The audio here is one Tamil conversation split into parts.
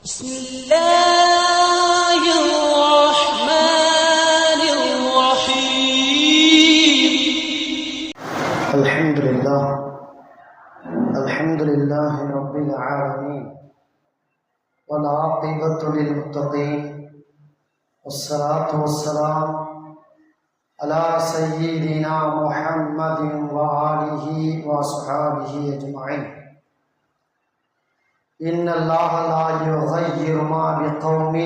بسم الله الرحمن الرحيم الحمد لله رب العالمين والعاقبة للمتقين والصلاة والسلام على سيدنا محمد وآله وصحبه أجمعين. إن الله لا يغير ما بقوم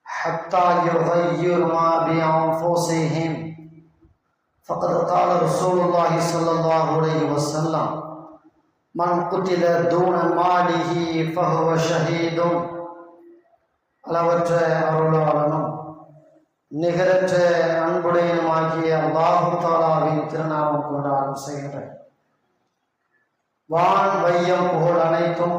حتى يغير ما بأنفسهم فقد قال رسول الله صلى الله عليه وسلم من قتل دون ماله فهو شهيد. அளவற்ற அருளாளனும் நிகரற்ற அன்புடையனுமாகிய அல்லாஹு தஆலாவின் திருநாமம் கொண்டு ஆரம்பம் செய்கின்றேன். வான் வையம் புகழ் அனைத்தும்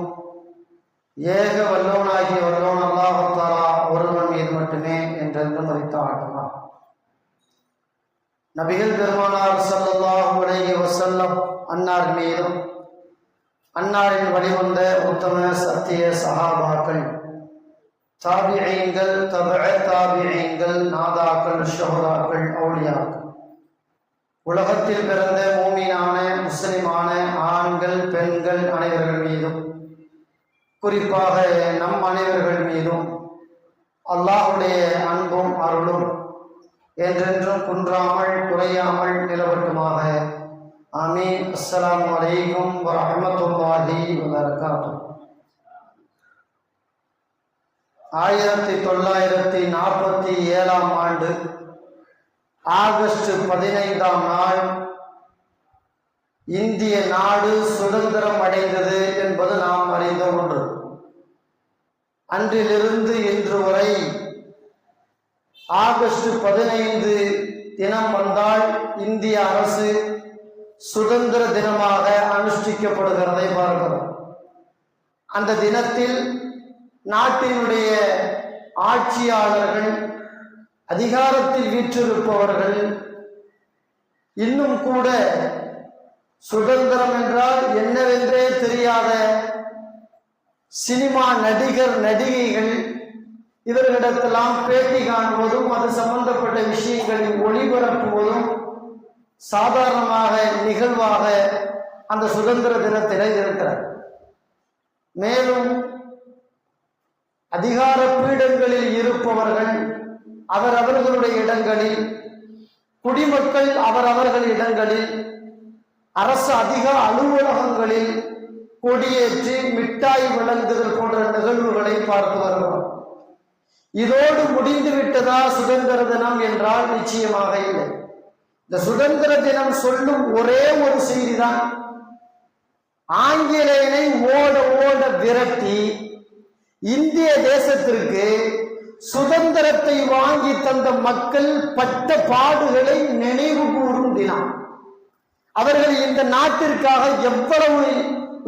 ஏக வல்லவனாகிய வல்லவன் அல்லாஹு தஆலா ஒருவன் மீது மட்டுமே என்றென்றும் மரித்தாட்டுமா. நபிகள் பெருமானார் ஸல்லல்லாஹு அலைஹி வஸல்லம் அன்னார் மீதும் அன்னாரின் வழிவந்த உத்தம சத்திய சஹாபாக்கள், தாபிஈன்கள், தாபிஈன்கள், நாதாக்கள், ஷுஹதாக்கள், அவுலியாக்கள், உலகத்தில் பிறந்த மூமினான முஸ்லிமான ஆண்கள் பெண்கள் அனைவர்கள் மீதும், குறிப்பாக நம் அனைவர்கள் மீதும் அல்லாஹ்வுடைய அன்பும் அருளும் என்றென்றும் குன்றாமல் குறையாமல் நிலவட்டுமாக. ஆமீன். அஸ்ஸலாமு அலைக்கும் வரஹ்மத்துல்லாஹி வபரகாத்துஹு. 1947 ஆண்டு ஆகஸ்ட் 15 நாள் இந்திய நாடு சுதந்திரம் அடைந்தது என்பது நாம் அறிந்த ஒன்று. அன்றிலிருந்து இன்று வரை ஆகஸ்ட் 15 தினம் வந்தால் இந்திய அரசு சுதந்திர தினமாக அனுஷ்டிக்கப்படுகிறதை பார்க்கிறோம். அந்த தினத்தில் நாட்டினுடைய ஆட்சியாளர்கள், அதிகாரத்தில் வீற்றிருப்பவர்கள் இன்னும் கூட சுதந்திரம் என்றால் என்னவென்றே தெரியாத சினிமா நடிகர் நடிகைகள் இவர்களிடத்தெல்லாம் பேட்டி காணுவதும் அது சம்பந்தப்பட்ட விஷயங்களை ஒளிபரப்புவதும் சாதாரணமாக நிகழ்வாக அந்த சுதந்திர தினத்திலே இருக்கிறார். மேலும் அதிகார பீடங்களில் இருப்பவர்கள் அவரவர்களுடைய இடங்களில், குடிமக்கள் அவரவர்கள் இடங்களில், அரசு அதிக அலுவலகங்களில் கொடியேற்றி மிட்டாய் வழங்குதல் போன்ற நிகழ்வுகளை பார்த்து வருகிறோம். இதோடு முடிந்து விட்டதா சுதந்திர தினம் என்றால் நிச்சயமாக இல்லை. இந்த சுதந்திர தினம் சொல்லும் ஒரே ஒரு செய்திதான், ஆங்கிலேயனை ஓட ஓட விரட்டி இந்திய தேசத்திற்கு சுதந்திரத்தை வாங்கி தந்த மக்கள் பட்ட பாடுகளை நினைவு கூறும் தினம். அவர்கள் இந்த நாட்டிற்காக எவ்வளவு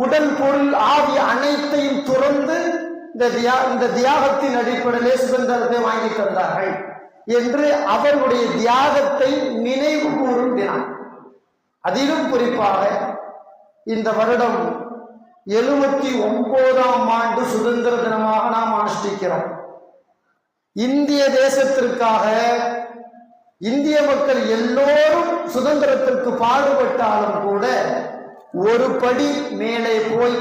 உடல் பொருள் ஆவி அனைத்தையும் துறந்து இந்த தியாகத்தின் அடிப்படையிலே சுதந்திரத்தை வாங்கி தந்தார்கள் என்று அவர்களுடைய தியாகத்தை நினைவு கூறும் தினம். அதிலும் குறிப்பாக இந்த வருடம் 79ஆம் ஆண்டு சுதந்திர தினமாக நாம் அனுஷ்டிக்கிறோம். இந்திய தேசத்திற்காக இந்திய மக்கள் எல்லோரும் சுதந்திரத்திற்கு பாடுபட்டாலும் கூட ஒரு படி மேலே போய்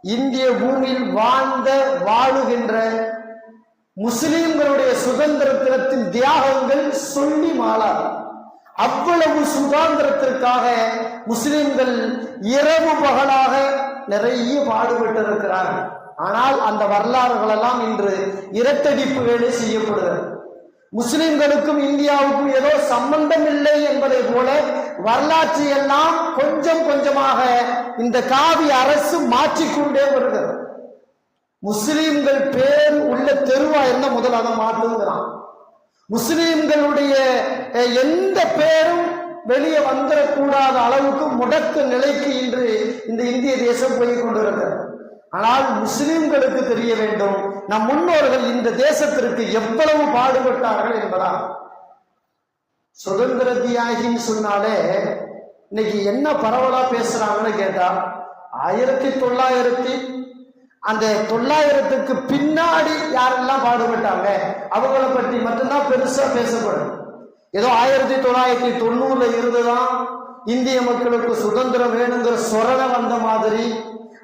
இந்திய பூமியில் வாழுகின்ற முஸ்லிம்களுடைய சுதந்திர தினத்தின் தியாகங்கள் சொல்லி மாளாது. அவ்வளவு சுதந்திரத்திற்காக முஸ்லிம்கள் இரவு பகலாக நிறைய பாடுபட்டிருக்கிறார்கள். ஆனால் அந்த வரலாறுகள் எல்லாம் இன்று இரட்டடிப்பு வேலை செய்யப்படுகிறது. முஸ்லிம்களுக்கும் இந்தியாவுக்கும் ஏதோ சம்பந்தம் இல்லை என்பதை போல வரலாற்றை எல்லாம் கொஞ்சம் கொஞ்சமாக இந்த காவி அரசு மாற்றிக்கொண்டே வருகிறது. முஸ்லிம்கள் பேர் உள்ள தெருவா என்ன முதல் அதை மாற்றுங்கிறான். முஸ்லிம்களுடைய எந்த பேரும் வெளியே வந்துடக்கூடாத அளவுக்கு முடக்க நிலைக்கு இன்று இந்த இந்திய தேசம் போய் கொண்டிருக்கிறது. ஆனால் முஸ்லிம்களுக்கு தெரிய வேண்டும், நம் முன்னோர்கள் இந்த தேசத்திற்கு எவ்வளவு பாடுபட்டார்கள் என்பதா. சுதந்திர தியாகின்னு சொன்னாலே இன்னைக்கு என்ன பரவலா பேசுறாங்கன்னு கேட்டா 1900 அந்த 900க்கு பின்னாடி யாரெல்லாம் பாடுபட்டாங்க அவங்கள பற்றி மட்டும்தான் பெருசா பேசப்படும். ஏதோ 1990 இருந்துதான் இந்திய மக்களுக்கு சுதந்திரம் வேணுங்கிற சொரணை வந்த மாதிரி,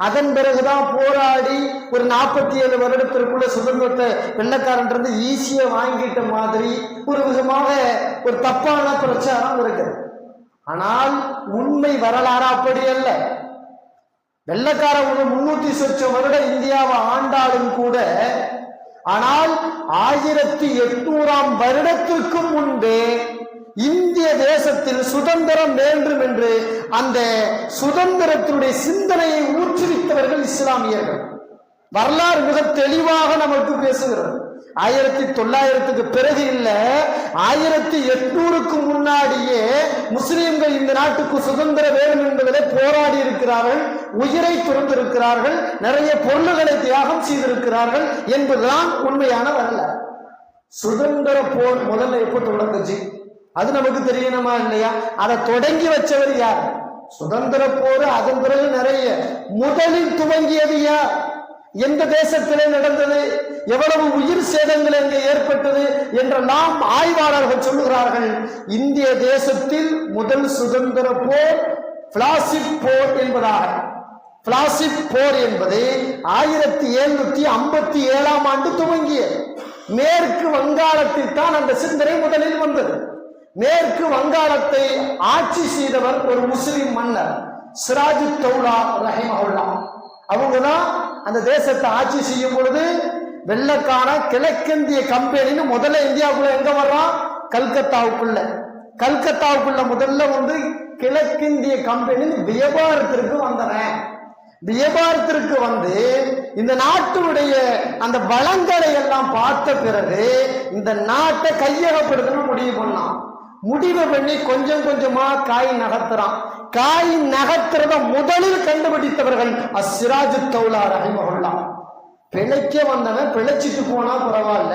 அதன் பிறகுதான் போராடி ஒரு 47 வருடத்திற்குள்ள சுதந்திரத்தை வெள்ளக்காரன் ஈஸியா வாங்கிட்ட மாதிரி ஒரு விதமாக ஒரு தப்பான பிரச்சாரம் இருக்குது. ஆனால் உண்மை வரலாறு அப்படி அல்ல. வெள்ளக்காரன் 300 சொச்சம் வருடம் இந்தியாவை ஆண்டாலும் கூட, ஆனால் 1800ஆம் வருடத்திற்கு முன்பே இந்திய தேசத்தில் சுதந்திரம் வேண்டும் என்று அந்த சுதந்திரத்தினுடைய சிந்தனையை ஊற்றுவித்தவர்கள் இஸ்லாமியர்கள். வரலாறு மிக தெளிவாக நமக்கு பேசுகிறது. 1900க்கு பிறகு இல்ல, 1800க்கு முன்னாடியே முஸ்லிம்கள் இந்த நாட்டுக்கு சுதந்திரம் வேணும் என்பதிலே போராடி இருக்கிறார்கள், உயிரை துறந்திருக்கிறார்கள், நிறைய பொருள்களை தியாகம் செய்திருக்கிறார்கள் என்பதுதான் உண்மையான வரலாறு. சுதந்திர போர் முதல்ல எப்போ தொடங்குச்சு அது நமக்கு தெரியணுமா இல்லையா? அதை தொடங்கி வச்சவர் யார்? சுதந்திர போர். அதன் பிறகு நிறைய முதலில் துவங்கியது யார்? எந்த தேசத்திலே நடந்தது? எவ்வளவு உயிர் சேதங்கள் எங்கே ஏற்பட்டது என்றெல்லாம் ஆய்வாளர்கள் சொல்லுகிறார்கள். இந்திய தேசத்தில் முதல் சுதந்திர போர் பிளாசிப் போர் என்பதாக. பிளாசிப் போர் என்பது 1757ஆம் ஆண்டு துவங்கிய மேற்கு வங்காளத்தில் தான் அந்த சிந்தனை முதலில் வந்தது. மேற்கு வங்காளத்தை ஆட்சி செய்தவர் ஒரு முஸ்லிம் மன்னர் சிராஜுத்தௌலா ரஹிமஹுல்லா. அவங்கதான் அந்த தேசத்தை ஆட்சி செய்யும் பொழுது வெள்ளக்கான கிழக்கிந்திய கம்பெனின்னு முதல்ல இந்தியாவுக்குள்ள எங்க வர்றான்? கல்கத்தாவுக்குள்ள முதல்ல கிழக்கிந்திய கம்பெனி வியாபாரத்திற்கு வந்தவன். வியாபாரத்திற்கு வந்து இந்த நாட்டுடைய அந்த வளங்களை எல்லாம் பார்த்த பிறகு இந்த நாட்டை கையகப்படுத்தணும் முடிவு பண்ணான். முடிவு பண்ணி கொஞ்சம் கொஞ்சமா காய் நகர்த்துறான். காய் நகர்த்துறத முதலில் கண்டுபிடித்தவர்கள் அஸ்ஸிராஜுத்தௌலா ரஹிமஹுல்லா. பிழைக்க வந்தவன் பிழைச்சிட்டு போனா பரவாயில்ல,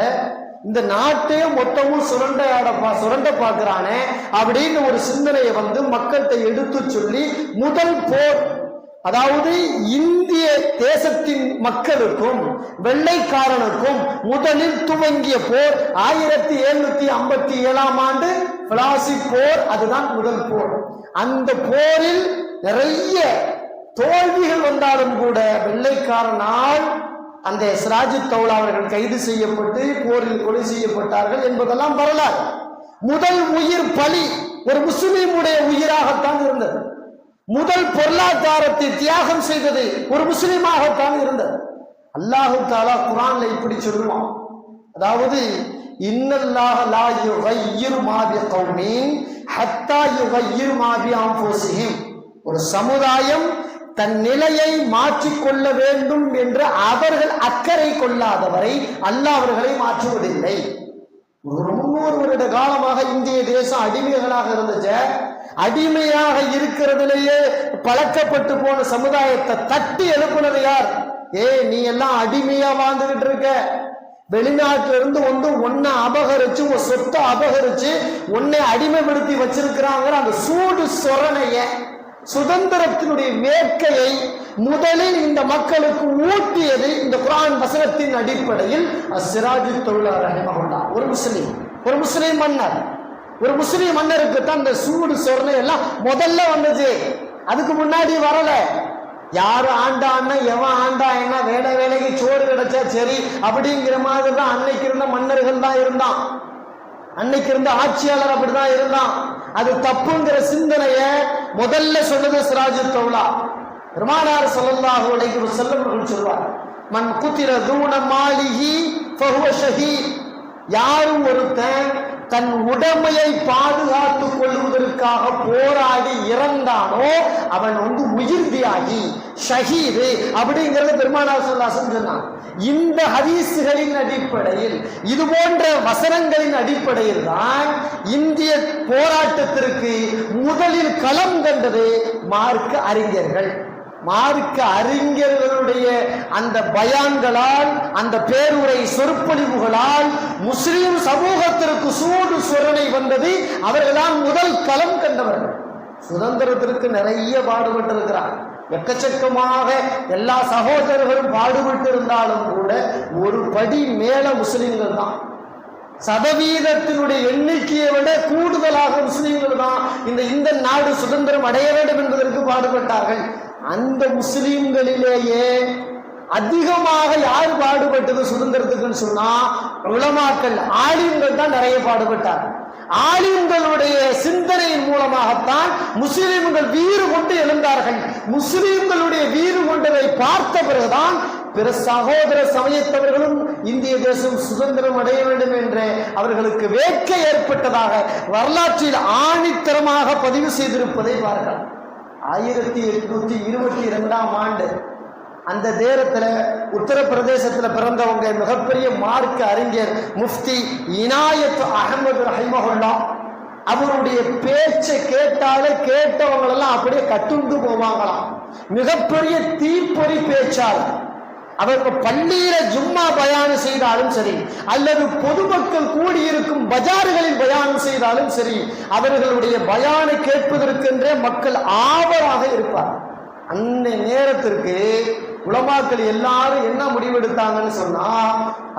இந்த நாட்டையே மொத்தமும் சுரண்ட பாக்குறானே அப்படின்னு ஒரு சிந்தனையை மக்கள்கிட்ட எடுத்து சொல்லி முதல் போர், அதாவது இந்திய தேசத்தின் மக்களுக்கும் வெள்ளைக்காரனுக்கும் முதலில் துவங்கிய போர் 1757ஆம் ஆண்டு பிளாசிப் போர். அதுதான் முதல் போர். அந்த போரில் நிறைய தோல்விகள் வந்தாலும் கூட வெள்ளைக்காரனால் அந்த சிராஜுத்தௌலா அவர்கள் கைது செய்யப்பட்டு போரில் கொலை செய்யப்பட்டார்கள் என்பதெல்லாம் வரலாறு. முதல் உயிர் பலி ஒரு முஸ்லிமுடைய உயிராகத்தான் இருந்தது. முதல் பொருளாதாரத்தை தியாகம் செய்தது ஒரு முஸ்லிமாகத்தான் இருந்தது. அல்லாஹு தஆலா குர்ஆன்ல இப்படி சொல்லுவான், அதாவது இன்னல்லாஹ லா யுகையிரு மா பிகௌமின் ஹத்தா யுகையிரு மா பி அன்ஃபுஸிஹிம். ஒரு சமுதாயம் தன் நிலையை மாற்றிக்கொள்ள வேண்டும் என்று அவர்கள் அக்கறை கொள்ளாதவரை அல்லாஹ் அவர்களை மாற்றுவதில்லை. ஒரு 300 வருட காலமாக இந்திய தேசம் அடிமைகளாக இருந்துச்சு. அடிமையாக இருக்கிறதுலேயே பழக்கப்பட்டு போன சமுதாயத்தை தட்டி எழுப்புனது யார்? நீ எல்லாம் அடிமையா வாழ்ந்துகிட்டு இருக்க, வெளிநாட்டில இருந்து ஒன்னை அபகரிச்சு உன் சொத்தை அபகரிச்சு உன்னை அடிமைப்படுத்தி வச்சிருக்கிறாங்க. அந்த சூடு சொரணைய சுதந்திரத்தினுடைய வேட்கையை முதலில் இந்த மக்களுக்கு ஊட்டியது இந்த குர்ஆன் வசனத்தின் அடிப்படையில் அஸ்ஸிராஜுத்தௌலா ரஹிமஹுல்லா. ஒரு முஸ்லிம் மன்னர், ஒரு முஸ்லிம் மன்னருக்கு தான் இந்த சூடு சொரணை எல்லாம் முதல்ல வந்துச்சு. அதுக்கு முன்னாடி வரல. யாரு ஆண்டான்னா எவன் ஆண்டா என்ன, வேலைக்கு சோறு கிடைச்சா சரி அப்படிங்கிற மாதிரி தான் அன்னைக்கு இருந்த மன்னர்கள் தான் இருந்தான். அன்னைக்கு இருந்த ஆட்சியாளர் அப்படிதான் இருந்தான். அது தப்புங்கிற சிந்தனைய முதல்ல சொன்னது சிராஜுத்தௌலா. பெருமானார் ஸல்லல்லாஹு அலைஹி வஸல்லம் அவர்கள் சொல்வார், மன் குத்திர தூன மாலிஹி ஃபஹுவ ஷஹீத். யாரும் ஒருத்தன் தன் உடைமையை பாதுகாத்துக் கொள்வதற்காக போராடி இறந்தானோ அவன் உயிர் தியாகி, ஷஹீது அப்படிங்கிறத பெருமானார் ஸல்லல்லாஹு அலைஹி வஸல்லம் சொன்னான். இந்த ஹதீஸ்களின் அடிப்படையில், இது போன்ற வசனங்களின் அடிப்படையில் தான் இந்திய போராட்டத்திற்கு முதலில் களம் கண்டது மார்க்க அறிஞர்கள். மார்க்க அறிஞர்களுடைய அந்த பயான்களால், அந்த பேருரை சொற்பொழிவுகளால் முஸ்லிம் சமூகத்திற்கு சூடு சொரணை வந்தது. அவர்களால் முதல் களம் கண்டவர்கள். சுதந்திரத்திற்கு நிறைய பாடுபட்டிருக்கிறார். எக்கச்சக்கமாக எல்லா சகோதரர்களும் பாடுபட்டு இருந்தாலும் கூட ஒரு படி மேல முஸ்லிம்கள் தான். சதவீதத்தினுடைய எண்ணிக்கையை விட கூடுதலாக முஸ்லிம்கள் தான் இந்த நாடு சுதந்திரம் அடைய வேண்டும் என்பதற்கு பாடுபட்டார்கள். அந்த முஸ்லிம்களிலேயே அதிகமாக யார் பாடுபட்டது சுதந்திரத்துக்குன்னு சொன்னா உலமாக்கள், ஆலிம்கள் தான் நிறைய பாடுபட்டார்கள். ஆலிம்களுடைய சிந்தனையின் மூலமாகத்தான் முஸ்லிம்கள் வீறு கொண்டு எழுந்தார்கள். முஸ்லிம்களுடைய வீறு கொண்டதை பார்த்த பிறகுதான் பிற சகோதர சமயத்தவர்களும் இந்திய தேசம் சுதந்திரம் அடைய வேண்டும் என்று அவர்களுக்கு வேட்கை ஏற்பட்டதாக வரலாற்றில் ஆணித்தரமாக பதிவு செய்திருப்பதை பார்க்கலாம். 1822ஆம் ஆண்டு அந்த நேரத்தில் உத்தரப்பிரதேசத்துல பிறந்தவங்க மிகப்பெரிய மார்க்க அறிஞர் முஃப்தி இனாயத் அஹமது ரஹிமஹுல்லா. அவருடைய பேச்சை கேட்டாலே கேட்டவங்களெல்லாம் அப்படியே கட்டுண்டு போவாங்களாம். மிகப்பெரிய தீப்பொறி பேச்சாளர். அவர்கள் பள்ளியில ஜும்மா பயானம் செய்தாலும் சரி, அல்லது பொதுமக்கள் கூடியிருக்கும் பஜார்களில் பயானம் செய்தாலும் சரி, அவர்களுடைய பயானை கேட்பதற்கென்றே மக்கள் ஆவலாக இருப்பார். அந்த நேரத்திற்கு உலமாக்கள் எல்லாரும் என்ன முடிவெடுத்தாங்கன்னு சொன்னா,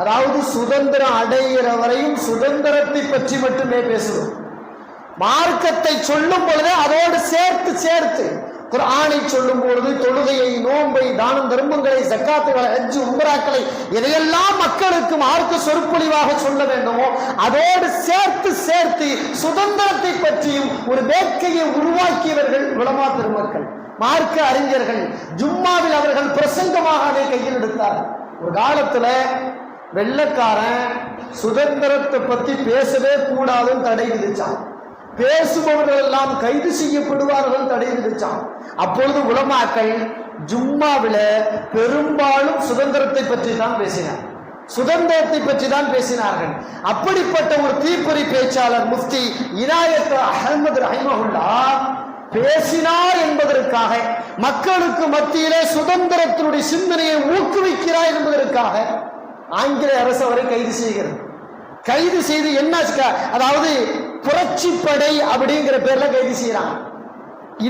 அதாவது சுதந்திரம் அடைகிற வரையும் சுதந்திரத்தை பற்றி மட்டுமே பேசுவோம். மார்க்கத்தை சொல்லும் பொழுது அதோடு சேர்த்து குர்ஆனை சொல்லும் பொழுது தொழுகையை, நோன்பை, தானம் தர்மங்களை, ஜக்காத்துகளை, ஹஜ், உம்ராக்களை எதையெல்லாம் மக்களுக்கு மார்க்க சொற்பொழிவாக சொல்ல வேண்டுமோ அதோடு சேர்த்து சுதந்திரத்தை பற்றியும் ஒரு வேட்கையை உருவாக்கியவர்கள் உலமா பெருமக்கள், மார்க்க அறிஞர்கள். ஜும்மாவில் அவர்கள் பிரசங்கமாக அதை கையில் எடுத்தார்கள். ஒரு காலத்துல வெள்ளக்காரன் சுதந்திரத்தை பத்தி பேசவே கூடாதுன்னு தடை விதிச்சான். பேசுபவர்கள் எல்லாம் கைது செய்யப்படுவார்கள் தடை விதிச்சான். அப்பொழுது உலமாக்கள் ஜும்மாவில பெரும்பாலும் சுதந்திரத்தை பற்றி தான் பேசினார்கள். அப்படிப்பட்ட ஒரு தீப்பொறி பேச்சாளர் முஃப்தி இனாயத் அஹமது ரஹிமஹுல்லா பேசினார் என்பதற்காக, மக்களுக்கு மத்தியிலே சுதந்திரத்தினுடைய சிந்தனையை ஊக்குவிக்கிறார் என்பதற்காக ஆங்கில அரசு அவரை கைது செய்து என்ன, அதாவது புரட்சிப்படை அப்படிங்கிற பேர்ல கைது செய்யறாங்க.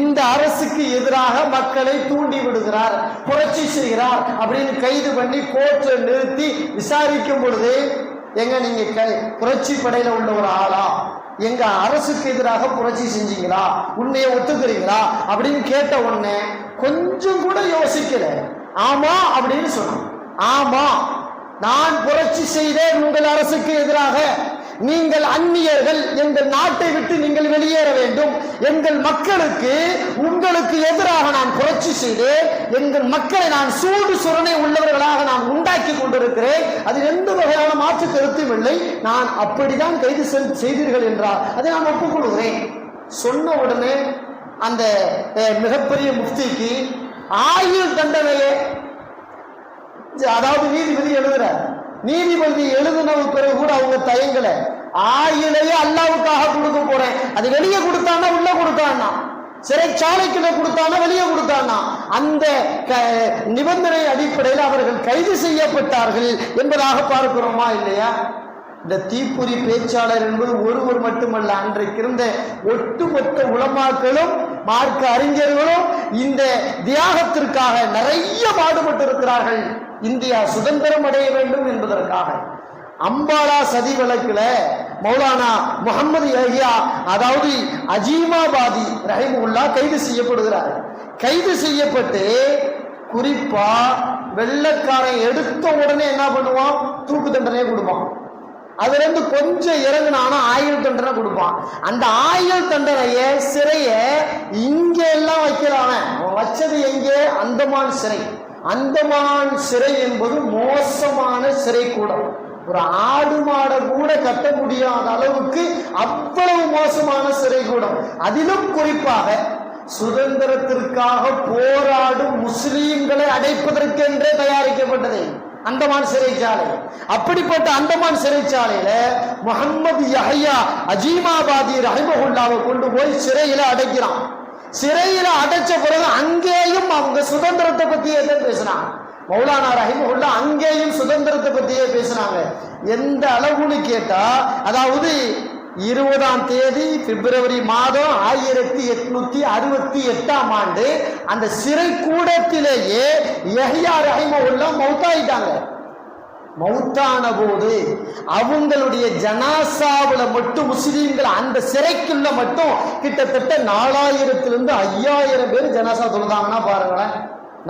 இந்த அரசுக்கு எதிராக மக்களை தூண்டி விடுகிறார், புரட்சி செய்கிறார் அப்படின்னு கைது பண்ணி கோர்ட்ல நிறுத்தி விசாரிக்கும் பொழுது, எங்க நீங்க புரட்சி படையில உள்ள ஒரு ஆளா, எங்க அரசுக்கு எதிராக புரட்சி செஞ்சீங்களா, உண்மையை ஒத்துக்கிறீங்களா அப்படின்னு கேட்ட உடனே கொஞ்சம் கூட யோசிக்கல, ஆமா அப்படின்னு சொன்னான். ஆமா, நான் புரட்சி செய்தேன் உங்கள் அரசுக்கு எதிராக. நீங்கள் அந்நியர்கள், எங்கள் நாட்டை விட்டு நீங்கள் வெளியேற வேண்டும். எங்கள் மக்களுக்கு உங்களுக்கு எதிராக நான் புரட்சி செய்தேன். எங்கள் மக்களை நான் சூடு சுரணை உள்ளவர்களாக நான் உண்டாக்கி கொண்டிருக்கிறேன். அது எந்த வகையான மாற்று கருத்தும் இல்லை. நான் அப்படிதான் கைது செய்தீர்கள் என்றால் அதை நான் ஒப்புக்கொள்கிறேன். சொன்ன உடனே அந்த மிகப்பெரிய முஃப்திக்கு ஆயுள் தண்டனையே, அதாவது நீதிபதி எழுதுறார். நீதிபதி எழுதின பிறகு கூட அவங்க தயங்கல. ஆயுளையே அல்லாவுக்காக கொடுக்க போறேன், அது வெளியே கொடுத்தான்னா உள்ள கொடுத்தான்னா, சிறைச்சாலைக்குள்ள கொடுத்தானா வெளியே கொடுத்தானா, அந்த நிபந்தனை அடிப்படையில் அவர்கள் கைது செய்யப்பட்டார்கள் என்பதாக பார்க்கிறோமா இல்லையா? இந்த தீப்பொறி பேச்சாளர் என்பது ஒருவர் மட்டுமல்ல, அன்றைக்கு இருந்த ஒட்டுமொத்த உலமாக்களும் மார்க்க அறிஞர்களும் இந்த தியாகத்திற்காக நிறைய பாடுபட்டு இருக்கிறார்கள். இந்தியா சுதந்திரம் அடைய வேண்டும் என்பதற்காக. அம்பாலா சதி வழக்குல மௌலானா முகமது யஹ்யா, அதாவது அஜீமாபாதி ரஹிமுல்லா கைது செய்யப்படுகிறார். கைது செய்யப்பட்டு குறிப்பா வெள்ளக்காரன் எடுத்த உடனே என்ன பண்ணுவான், தூக்கு தண்டனை கொடுப்பான். அதுல இருந்து கொஞ்சம் இறங்குனானா ஆயுள் தண்டனை கொடுப்பான். அந்த ஆயுள் தண்டனைய சிறைய இங்க எல்லாம் வைக்கிறான். அவன் வச்சது எங்கே? அந்தமான் சிறை. அந்தமான் சிறை என்பது மோசமான சிறை கூடம். ஒரு ஆடு மாடை கூட கட்ட முடியாத அளவுக்கு அவ்வளவு மோசமான சிறை கூடம். அதிலும் குறிப்பாக சுதந்திரத்திற்காக போராடும் முஸ்லீம்களை அடைப்பதற்கென்றே தயாரிக்கப்பட்டது அந்தமான் சிறைச்சாலை. அப்படிப்பட்ட அந்தமான் சிறைச்சாலையில முகமது யஹ்யா அஜீமாபாதி ரஹிமஹுல்லாவை கொண்டு போய் சிறையில அடைக்கிறான். சிறையில அடைச்ச பிறகு அங்கேயும் அவங்க சுதந்திரத்தை பத்தியே தான் பேசினாங்க. மௌலானா ரஹிமஹுல்லா அங்கேயும் சுதந்திரத்தை பத்தியே பேசினாங்க. எந்த அளவுன்னு கேட்டா, அதாவது 20ஆம் தேதி பிப்ரவரி மாதம் 1868ஆம் ஆண்டு அந்த சிறை கூடத்திலேயே யஹ்யா ரஹிமஹுல்லாஹ் மௌத்தாயிட்டாங்க. மௌத்தான போது அவங்களுடைய ஜனாசாவுல மட்டும் முஸ்லீம்கள் அந்த சிறைக்குள்ள மட்டும் கிட்டத்தட்ட 4000 5000 பேர் ஜனாசா தொழுதாங்கன்னா பாருங்களேன்.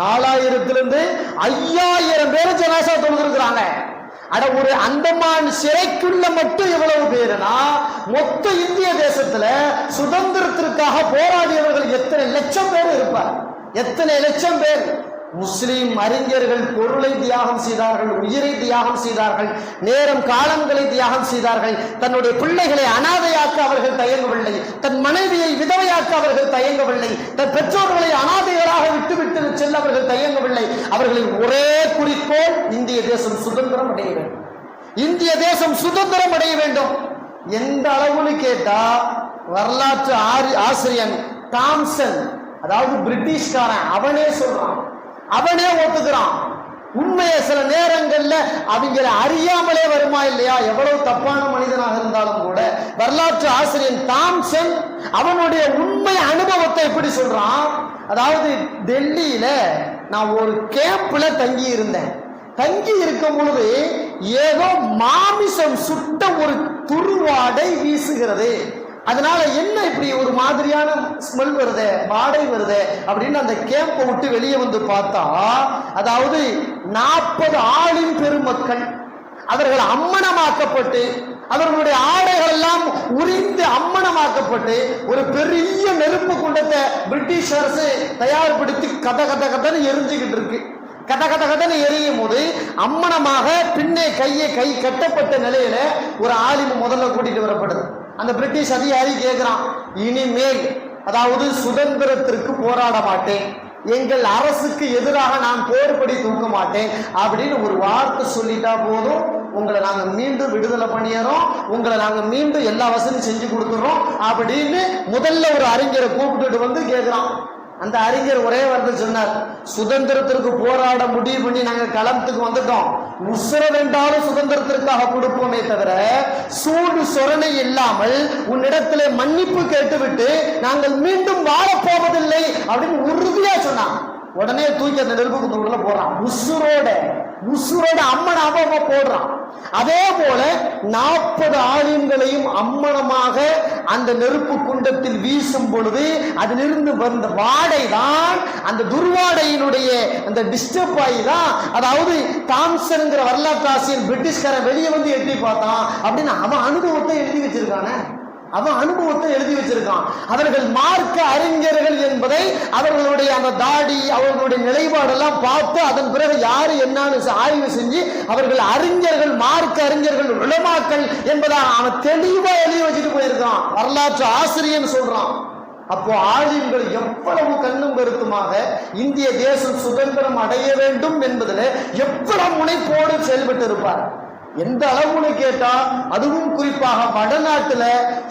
4000 5000 பேர் ஜனாசா தொழுதுருக்கிறாங்க. அட ஒரு அந்தமான் சிறைக்குள்ள மட்டும் எவ்வளவு பேருனா மொத்த இந்திய தேசத்துல சுதந்திரத்திற்காக போராடியவர்கள் எத்தனை லட்சம் பேர் இருப்பார். எத்தனை லட்சம் பேர். முஸ்லிம் அறிஞர்கள் பொருளை தியாகம் செய்தார்கள், உயிரை தியாகம் செய்தார்கள், நேரம் காலங்களை தியாகம் செய்தார்கள். தன்னுடைய பிள்ளைகளை அனாதையாக்க அவர்கள் தயங்கவில்லை, தன் மனைவியை விதவையாக்க அவர்கள் தயங்கவில்லை, தன் பெற்றோர்களை அனாதைகளாக விட்டுவிட்டு செல்ல அவர்கள் தயங்கவில்லை. அவர்களின் ஒரே குறிக்கோள் இந்திய தேசம் சுதந்திரம் அடைய வேண்டும், இந்திய தேசம் சுதந்திரம் அடைய வேண்டும். எந்த அளவுன்னு கேட்டா வரலாற்று ஆசிரியன் தாம்சன், அதாவது பிரிட்டிஷ்காரன், அவனே சொல்றான், அவனே ஒத்துக்கிறான். உண்மையை சில நேரங்கள்ல அவங்களை அறியாமலே வருமா இல்லையா, எவ்வளவு தப்பான மனிதனாக இருந்தாலும் கூட வரலாற்று ஆசிரியன் தாம்சன் அவனுடைய உண்மை அனுபவத்தை எப்படி சொல்றான். அதாவது டெல்லியில நான் ஒரு கேம்ப்ல தங்கி இருந்தேன். தங்கி இருக்கும் பொழுது ஏதோ மாமிசம் சுட்ட ஒரு துருவாடை வீசுகிறது. அதனால என்ன இப்படி ஒரு மாதிரியான ஸ்மெல் வருது, வாடை வருது அப்படின்னு அந்த கேம்பை விட்டு வெளியே வந்து பார்த்தா, அதாவது 40 ஆளின் பெருமக்கள் அவர்கள் அம்மனமாக்கப்பட்டு அவர்களுடைய ஆடைகள் எல்லாம் உரிந்து அம்மனமாக்கப்பட்டு ஒரு பெரிய நெருப்பு குண்டத்தை பிரிட்டிஷ் அரசு தயார்படுத்தி கத கத கதன்னு எரிஞ்சுக்கிட்டு இருக்கு. கத கத கதன்னு எரியும் போது அம்மனமாக பின்னே கை கட்டப்பட்ட நிலையில ஒரு ஆலிம் முதல்ல கூட்டிட்டு வரப்படுது. அந்த பிரிட்டிஷ் அதிகாரி கேட்கிறான், இனிமேல் அதாவது சுதந்திரத்திற்கு போராட மாட்டேன், எங்கள் அரசுக்கு எதிராக நான் போர்படி தூக்க மாட்டேன் அப்படின்னு ஒரு வார்த்தை சொல்லிட்டா போதும், உங்களை நாங்க மீண்டும் விடுதலை பண்ணிடுறோம், உங்களை நாங்க மீண்டும் எல்லா வசதியும் செஞ்சு கொடுத்துறோம் அப்படின்னு முதல்ல ஒரு அறிஞரை கூப்பிட்டுட்டு வந்து கேட்கிறான். அந்த அறிஞர் ஒரே வார்த்தை சொன்னார், சுதந்திரத்திற்கு போராட முடிவு பண்ணி நாங்க களத்துக்கு வந்துட்டோம், உசுரவென்றாலும் சுதந்திரத்திற்காக கொடுப்போமே தவிர சூடு சொரணை இல்லாமல் உன்னிடத்திலே மன்னிப்பு கேட்டுவிட்டு நாங்கள் மீண்டும் வாழப்போவதில்லை அப்படின்னு உறுதியா சொன்னான். உடனே தூக்கி அந்த நெருப்பு குண்டுக்குள்ள போடுறான், உசுரோட அம்மனாக போடுறான். அதே போல 40 ஆலிம்களையும் அம்மனமாக அந்த நெருப்பு குண்டத்தில் வீசும் பொழுது அதிலிருந்து வந்த வாடை தான் அந்த துர்வாடையினுடைய அந்த டிஸ்டர்ப் ஆகி தான், அதாவது தாம்சன்ங்கிற வரலாற்று ஆசிரியர் பிரிட்டிஷ்காரன் வெளியே வந்து எட்டி பார்த்தான் அப்படின்னு அவன் அனுபவத்தை எழுதி வச்சிருக்கானே, அவன் அனுபவத்தை எழுதி வச்சிருக்கான். அவர்கள் மார்க்க அறிஞர்கள் என்பதை அவர்களுடைய அந்த தாடி அவர்களுடைய நிலைப்பாடெல்லாம் பார்த்து அதன் பிறகு யாரு என்னன்னு ஆய்வு செஞ்சு அவர்கள் அறிஞர்கள், மார்க்க அறிஞர்கள், உலமாக்கள் என்பதை அவன் தெளிவா எழுதி வச்சுட்டு போயிருக்கான். வரலாற்று ஆசிரியன் சொல்றான். அப்போ ஆலிம்கள் எவ்வளவு கண்ணும் கருத்துமாக இந்திய தேசம் சுதந்திரம் அடைய வேண்டும் என்பதில் எவ்வளவு முனைப்போடு செயல்பட்டு இருப்பார். எந்த அளவுன்னு கேட்டா அதுவும் குறிப்பாக வடநாட்டுல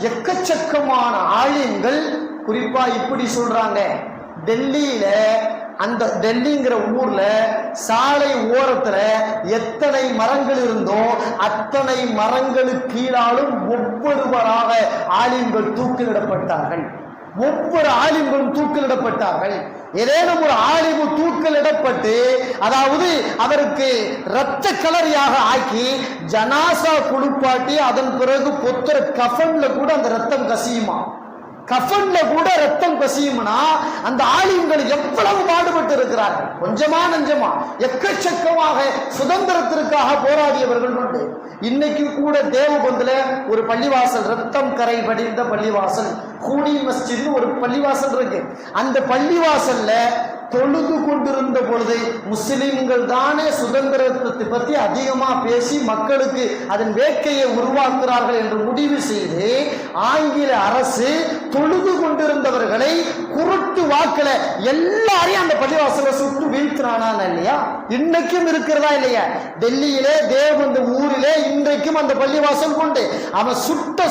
எக்கச்சக்கமான ஆலிம்கள், குறிப்பா இப்படி சொல்றாங்க, டெல்லியில அந்த டெல்லிங்கிற ஊர்ல சாலை ஓரத்துல எத்தனை மரங்கள் இருந்தோ அத்தனை மரங்களுக்கு கீழாலும் ஒவ்வொருவராக ஆலிம்கள் தூக்கிலிடப்பட்டார்கள். ஒவ்வொரு ஆலிம்களும் தூக்கிலிடப்பட்டார்கள். ஏதேனும் ஒரு ஆலிமு தூக்கிலிடப்பட்டு அதாவது அவருக்கு இரத்த கலரியாக ஆக்கி ஜனாசா குளிப்பாட்டி அதன் பிறகு பொத்துற கஃன்ல கூட அந்த ரத்தம் கசியுமா, கஃன்ல கூட ரத்தம் கசியும்னா அந்த ஆலிம்கள் எவ்வளவு பாடுபட்டு இருக்கிறார்கள். கொஞ்சமா நஞ்சமா எக்கச்சக்கமாக சுதந்திரத்திற்காக போராடியவர்கள் உண்டு. இன்னைக்கு கூட தேவபந்துல ஒரு பள்ளிவாசல், ரத்தம் கரை படிந்த பள்ளிவாசல், கூனி மஸ்ஜித் ஒரு பள்ளிவாசல் இருக்கு. அந்த பள்ளிவாசல்ல தொழுது கொண்டிருந்த பொழுது முஸ்லிம்கள் தானே சுதந்திரத்தை பற்றி அதிகமா பேசி மக்களுக்கு அதன் வேட்கையை உருவாக்குறார்கள் என்று முடிவு செய்து ஆங்கில அரசு தொழுது கொண்டிருந்தவர்களை குருட்டு வாக்குல எல்லாரையும் அந்த பள்ளிவாசலை சுட்டு வீழ்த்தினானா இல்லையா? இன்னைக்கும் இருக்கிறதா இல்லையா? டெல்லியிலே தேவபந்து ஊரிலே இன்றைக்கும் அந்த பள்ளிவாசல் கொண்டு அவன் சுட்ட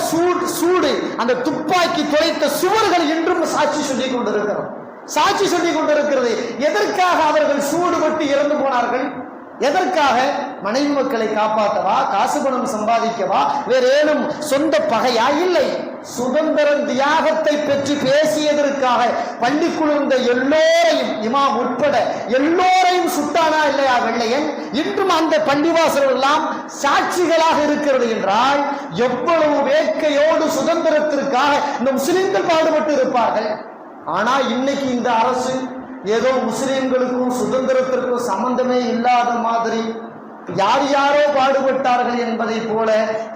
சூடு அந்த துப்பாக்கி துளைத்த சுவர்கள் இன்றும் சாட்சி சொல்லிக் கொண்டிருக்கிறான், சாட்சி சொல்லிக் கொண்டிருக்கிறது. எதற்காக அவர்கள் சூடுபட்டு இறந்து போனார்கள்? எதற்காக? மனைவி மக்களை காப்பாற்றவா, காசு பணம் சம்பாதிக்கவா, வேற ஏனும் சொந்த பகையா? இல்லை, சுதந்திர தியாகத்தை பற்றி பேசியதற்காக பள்ளிக்குழுந்த எல்லோரையும், இமாம் உட்பட எல்லோரையும் சுட்டானா இல்லையா வெள்ளையன்? இன்றும் அந்த பள்ளிவாசல்கள் எல்லாம் சாட்சிகளாக இருக்கிறது என்றால் எவ்வளவு வேட்கையோடு சுதந்திரத்திற்காக இந்த முஸ்லிம்கள் பாடுபட்டு இருப்பார்கள். ஆனா இன்னைக்கு இந்த அரசு ஏதோ முஸ்லிம்களுக்கும் சுதந்திரத்திற்கும் சம்பந்தமே இல்லாத மாதிரி யார் யாரோ பாடுபட்டார்கள் என்பதை போல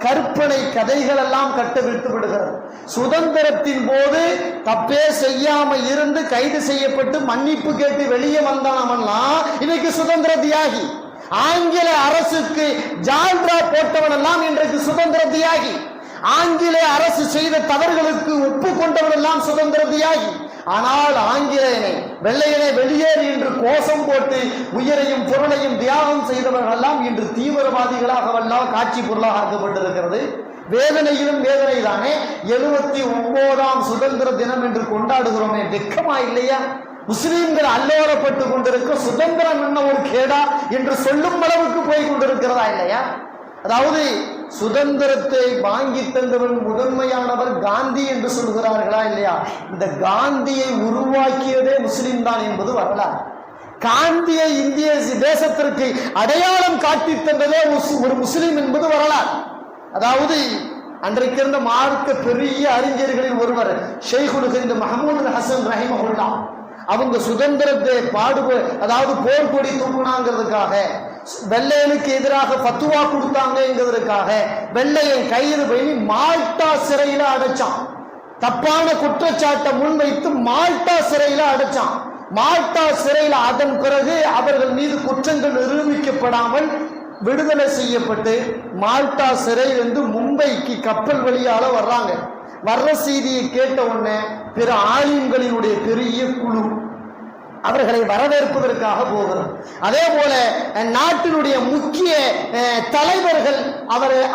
கற்பனை கதைகள் எல்லாம் கட்டவிழ்த்து விடுகிறது. சுதந்திரத்தின் போது தப்பே செய்யாம இருந்து கைது செய்யப்பட்டு மன்னிப்பு கேட்டு வெளியே வந்தவன்லாம் இன்னைக்கு சுதந்திர தியாகி. ஆங்கில அரசுக்கு ஜால்ரா போட்டவன் எல்லாம் இன்றைக்கு சுதந்திர தியாகி. ஆங்கில அரசு செய்த தவறுகளுக்கு ஒப்பு கொண்டவன் எல்லாம் சுதந்திர தியாகி. ஆனால் ஆங்கிலேயனை, வெள்ளையனை வெளியேறு என்று கோஷம் போட்டு உயிரையும் பொருளையும் தியாகம் செய்தவர்கள் எல்லாம் இன்று தீவிரவாதிகளாக காட்சி பொருளாக ஆக்கப்பட்டிருக்கிறது. வேதனையிலும் வேதனை தானே. 79ஆம் சுதந்திர தினம் என்று கொண்டாடுகிறோமே, வெக்கமா இல்லையா? முஸ்லீம்கள் அல்லோரப்பட்டு கொண்டிருக்க சுதந்திரம் என்ன ஒரு கேடா என்று சொல்லும் அளவுக்கு போய் கொண்டிருக்கிறதா இல்லையா? அதாவது சுதந்திரத்தை வாங்கி தந்தவன் முதன்மையானவர் காந்தி என்று சொல்கிறார்களா இல்லையா? இந்த காந்தியை உருவாக்கியதே முஸ்லிம் தான் என்பது வரலாறு. காந்தியை இந்திய தேசத்திற்கு அடையாளம் காட்டி தந்ததே ஒரு முஸ்லிம் என்பது வரலாறு. அதாவது அன்றைக்கு இருந்த மார்க்க பெரிய அறிஞர்களில் ஒருவர் ஷேகுல் ஹிந்த் மஹமூது ஹசன் ரஹிமஹுல்லா, அவங்க சுதந்திரத்தை அதாவது போர்க்கொடி தூக்குனாங்கிறதுக்காக, வெள்ளையனுக்கு எதிராக பத்துவா கொடுத்தாங்கிறதுக்காக வெள்ளையன் கைது பண்ணி மால்டா சிறையில அடைச்சான். தப்பான குற்றச்சாட்டை முன்வைத்து மால்டா சிறையில அடைச்சான். மால்டா சிறையில அதன் பிறகு அவர்கள் மீது குற்றங்கள் நிரூபிக்கப்படாமல் விடுதலை செய்யப்பட்டு மால்டா சிறையிலிருந்து மும்பைக்கு கப்பல் வழியால வர்றாங்க. வர்ற செய்தியை கேட்ட உடனே பிற ஆலிம்களினுடைய பெரிய குழு அவர்களை வரவேற்பதற்காக போகிறோம். அதே போல நாட்டினுடைய முக்கிய தலைவர்கள்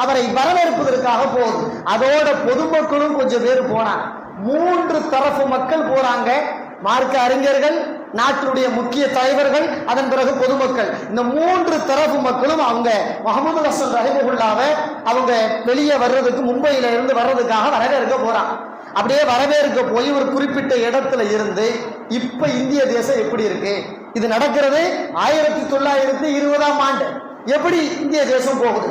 அவரை வரவேற்பதற்காக போகுது. அதோட பொதுமக்களும் கொஞ்சம் பேர் போனாங்க. 3 தரப்பு மக்கள் போறாங்க. மார்க்க அறிஞர்கள், நாட்டினுடைய முக்கிய தலைவர்கள், அதன் பிறகு பொதுமக்கள். இந்த 3 தரப்பு மக்களும் அவங்க முஹம்மது ஹசன் ரஹிமஹுல்லாவை அவங்க வெளியே வர்றதுக்கு, மும்பையில இருந்து வர்றதுக்காக வரவேற்க போறாங்க. அப்படியே வரவேற்க போய் ஒரு குறிப்பிட்ட இடத்துல இருந்து இப்ப இந்திய தேசம் எப்படி இருக்கு, இது நடக்கிறது 1920ஆம் ஆண்டு, எப்படி இந்திய தேசம் போகுது,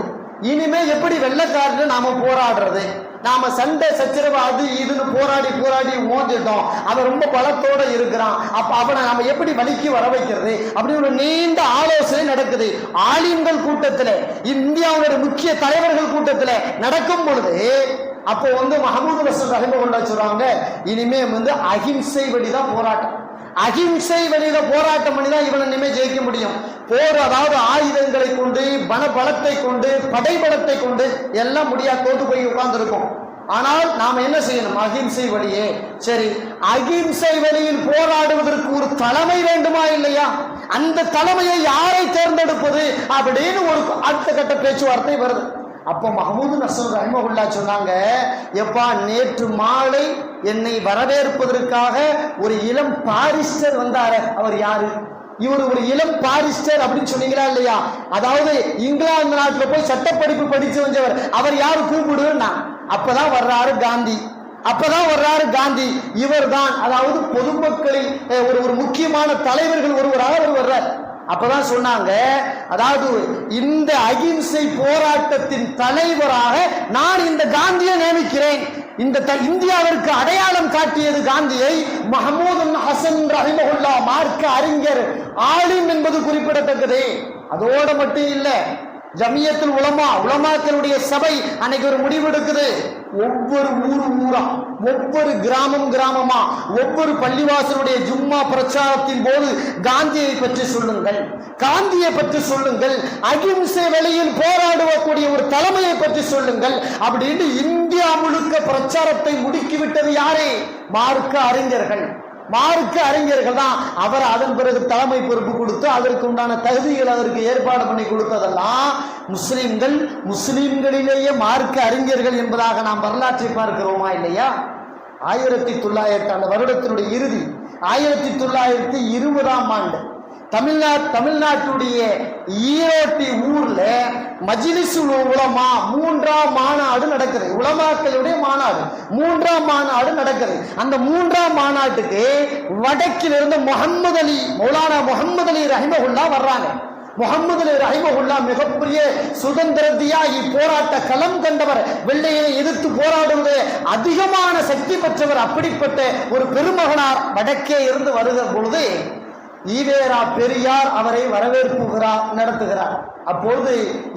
இனிமே எப்படி வெள்ளக்காரர்கள் நாம போராடுறது, நாம சண்டை சச்சரவு அது இதுன்னு போராடி மோதிட்டோம், அவன் ரொம்ப பலத்தோட இருக்கிறான், அப்ப அவனை நாம எப்படி வழிக்கு வர வைக்கிறது அப்படி ஒரு நீண்ட ஆலோசனை நடக்குது. ஆலிம்கள் கூட்டத்தில், இந்தியாவுடைய முக்கிய தலைவர்கள் கூட்டத்தில் நடக்கும் பொழுது அப்போ மஹமூது ஹசன் ரஹிமஹுல்லா சொல்றாங்க, இனிமே அகிம்சை வழிதான் போராட்டம், அகிம்சை வழியில போராட்டம் பண்ணி தான் இவனை இனிமே ஜெயிக்க முடியும். போர் அதாவது ஆயுதங்களை கொண்டு, பலத்தை கொண்டு, படைபலத்தை கொண்டு எல்லாம் முடியாது, தோத்து போய் உட்கார்ந்து இருக்கும். ஆனால் நாம என்ன செய்யணும்? அகிம்சை வழியே. சரி, அகிம்சை வழியில் போராடுவதற்கு ஒரு தலைமை வேண்டுமா இல்லையா? அந்த தலைமையை யாரை தேர்ந்தெடுப்பது அப்படின்னு ஒரு அடுத்த கட்ட பேச்சுவார்த்தை வருது. அப்ப மஹமூது ஹசன் ரஹிமஹுல்லா சொன்னாங்க, எப்பா நேற்று மாலை என்னை வரவேற்பதற்காக ஒரு இளம் பாரிஸ்டர் வந்தாரு. அவர் யாரு? இவர் ஒரு இளம் பாரிஸ்டர் அப்படின்னு சொன்னீங்களா இல்லையா? அதாவது இங்கிலாந்து நாட்டுல போய் சட்டப்படிப்பு படிச்சு வந்தவர். அவர் யாரு? கூப்பிடுன்னா அப்பதான் வர்றாரு காந்தி, அப்பதான் வர்றாரு காந்தி. இவர் தான் அதாவது பொதுமக்களில் ஒரு முக்கியமான தலைவர்கள் ஒருவராக அவர் வர்றார். அப்பதான் சொன்னாங்க, அதாவது இந்த அகிம்சை போராட்டத்தின் தலைவராக நான் இந்த காந்தியை நியமிக்கிறேன். இந்த இந்தியாவிற்கு அடையாளம் காட்டியது காந்தியை மஹமூது ஹசன் ரஹிமஹுல்லா, மார்க்க அறிஞர், ஆலிம் என்பது குறிப்பிடத்தக்கது. அதோட மட்டும் இல்ல, ஜமியத்துல் உலமாக்களுடைய சபை அன்னைக்கு ஒரு முடிவு எடுக்குது. ஒவ்வொரு ஊரா, ஒவ்வொரு கிராமமா, ஒவ்வொரு பள்ளிவாசலுடைய ஜும்மா பிரச்சாரத்தின் போது காந்தியை பற்றி சொல்லுங்கள், காந்தியை பற்றி சொல்லுங்கள், அகிம்சை வழியில் போராடக்கூடிய ஒரு தலைமையை பற்றி சொல்லுங்கள் அப்படின்னு இந்தியா முழுக்க பிரச்சாரத்தை முடுக்கிவிட்டது யாரே? மார்க்க அறிஞர்கள். மார்க்க அறிஞர்கள் தான். அவர் அதன் பிறகு தலைமை பொறுப்பு கொடுத்து அதற்கு உண்டான தகுதிகள் அதற்கு ஏற்பாடு பண்ணி கொடுத்ததெல்லாம் முஸ்லிம்கள், முஸ்லிம்களிலேயே மார்க்க அறிஞர்கள் என்பதாக நாம் வரலாற்றை பார்க்கிறோமா இல்லையா? 1900 அந்த வருடத்தினுடைய இறுதி 1920ஆம் ஆண்டு தமிழ்நாட்டுடைய ஈரோட்டி ஊர்ல மஜ்லிஸுல் உலமா 3ஆம் மாநாடு நடக்குது. உலமாக்களுடைய மாநாடு 3ஆம் மாநாடு நடக்குது. அந்த 3ஆம் மாநாட்டுக்கு வடக்கிலிருந்து மௌலானா முஹம்மது அலி ரஹிமஹுல்லா வர்றாங்க. முஹம்மது அலி ரஹிமஹுல்லா மிகப்பெரிய சுதந்திர தியாகி, போராட்ட களம் கண்டவர், வெள்ளையை எதிர்த்து போராடுவது அதிகமான சக்தி பெற்றவர். அப்படிப்பட்ட ஒரு பெருமகனார் வடக்கே இருந்து வருகிற பொழுது ஈவேரா பெரியார் அவரை வரவேற்பு நடத்துகிறார். அப்பொழுது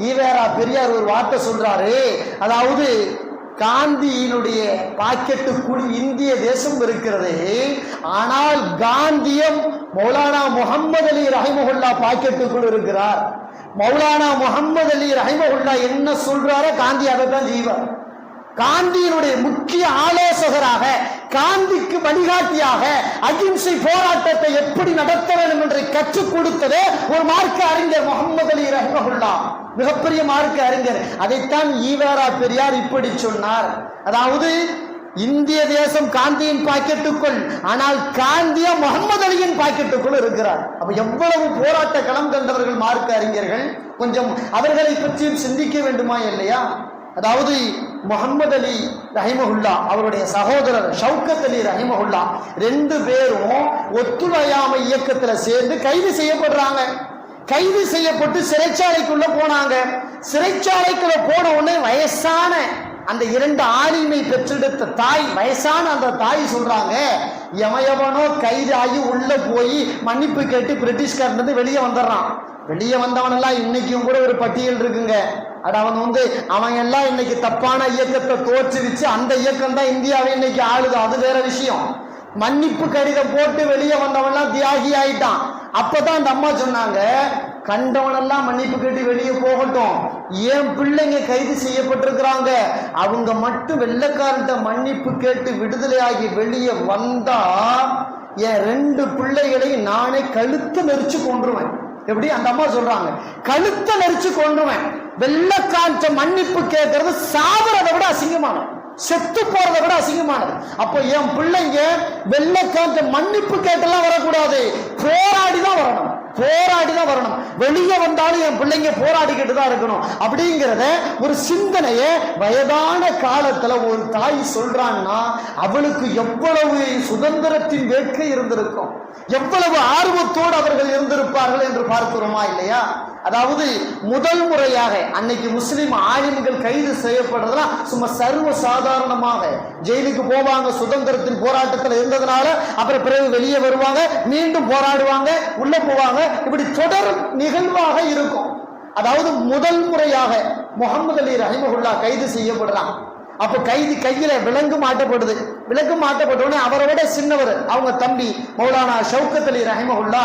ஈவேரா பெரியார் ஒரு வார்த்தை சொல்றாரு, அதாவது காந்தியினுடைய பாக்கெட்டுக்குள் இந்திய தேசம் இருக்கிறது, ஆனால் காந்தியம் மௌலானா முஹம்மது அலி ரஹிமஹுல்லா பாக்கெட்டுக்குள் இருக்கிறார். மௌலானா முஹம்மது அலி ரஹிமஹுல்லா என்ன சொல்றாரோ காந்தி அதை தான் செய்வார். காந்தியினுடைய முக்கிய ஆலோசகராக, காந்திக்கு வழிகாட்டியாக அகிம்சை போராட்டத்தை எப்படி நடத்த வேண்டும் என்று கற்றுக் கொடுத்ததே ஒரு மார்க்க அறிஞர் முஹம்மது அலி ரஹிமஹுல்லா, மிகப்பெரிய மார்க்க அறிஞர். அதைத்தான் ஈவேரா பெரியார் இப்படி சொன்னார், அதாவது இந்திய தேசம் காந்தியின் பாக்கெட்டுக்குள், ஆனால் காந்திய முஹம்மது அலியின் பாக்கெட்டுக்குள் இருக்கிறார். அப்ப எவ்வளவு போராட்ட களம் கண்டவர்கள் மார்க்க அறிஞர்கள், கொஞ்சம் அவர்களை பற்றியும் சிந்திக்க வேண்டுமா இல்லையா? அதாவது முஹம்மது அலி ரஹிமஹுல்லா அவருடைய சகோதரர் ஷவுக்கத் அலி ரஹிமஹுல்லா 2 பேரும் ஒத்துழையாமை இயக்கத்தில் சேர்ந்து கைது செய்யப்படுறாங்க. கைது செய்யப்பட்டு சிறைச்சாலைக்குள்ள போனாங்க. சிறைச்சாலைக்குள்ள போன உடனே வயசான அந்த 2 ஆளுமை பெற்றெடுத்த தாய், வயசான அந்த தாய் சொல்றாங்க, எவனோ கைதாகி உள்ள போய் மன்னிப்பு கேட்டு பிரிட்டிஷ்காரன் வெளியே வந்துடுறான். வெளியே வந்தவனெல்லாம் இன்னைக்கும் கூட ஒரு பட்டியல் இருக்குங்க. அவன் எல்லாம் இன்னைக்கு தப்பான இயக்கத்தை தோற்றுவிச்சு அந்த இயக்கம் தான் இந்தியாவை இன்னைக்கு ஆளுது, அது வேற விஷயம். மன்னிப்பு கடிதம் போட்டு வெளியே வந்தவன்லாம் தியாகி ஆயிட்டான். அப்பதான் அந்த அம்மா சொன்னாங்க, கண்டவனெல்லாம் மன்னிப்பு கேட்டு வெளியே போகட்டும், ஏன் பிள்ளைங்க கைது செய்யப்பட்டிருக்கிறாங்க, அவங்க மட்டும் வெள்ளைக்காரன்ட்ட மன்னிப்பு கேட்டு விடுதலையாகி வெளியே வந்தா என் 2 பிள்ளைகளையும் நானே கழுத்து நெரிச்சு கொன்றுவேன். எப்படி அந்த அம்மா சொல்றாங்க, கழுத்த நெரிச்சு கொன்றுவேன். வெள்ளைக்காரன்ட்ட மன்னிப்பு கேட்கறது சாவறதை விட அசிங்கமானது, செத்து போறதை விட அசிங்கமானது. அப்போ என் பிள்ளைங்க வெள்ளைக்காரன்ட்ட மன்னிப்பு கேட்டெல்லாம் வரக்கூடாது, போராடிதான் வரணும், போராடிதான் வரணும். வெளியே வந்தாலும் என் பிள்ளைங்க போராடிக்கிட்டு தான் இருக்கணும் அப்படிங்கிறத ஒரு சிந்தனையை வயதான காலத்துல ஒரு தாய் சொல்றான்னா அவளுக்கு எவ்வளவு சுதந்திரத்தின் வேட்கை இருந்திருக்கும், எவ்வளவு ஆர்வத்தோடு அவர்கள் இருந்திருப்பார்கள் என்று பார்க்கிறோமா இல்லையா? அதாவது முதல் முறையாக அன்னைக்கு முஸ்லிம் ஆலிம்கள் கைது செய்யப்படுறதுலாம் சும்மா சர்வ சாதாரணமாக ஜெயிலுக்கு போவாங்க, சுதந்திரத்தின் போராட்டத்தில் இருந்ததுனால. அப்புறம் பிறகு வெளியே வருவாங்க, மீண்டும் போராடுவாங்க, உள்ள போவாங்க, இப்படி தொடர் நிகழ்வாக இருக்கும். அதாவது முதல் முறையாக முஹம்மது அலி ரஹிமஹுல்லா கைது செய்யப்படுறான். அப்ப கையில விலங்கு மாட்டப்படுது. விலங்கு மாட்டப்பட்டோடனே அவரை விட சின்னவர் அவங்க தம்பி மௌலானா ஷவுக்கத் அலி ரஹிமஹுல்லா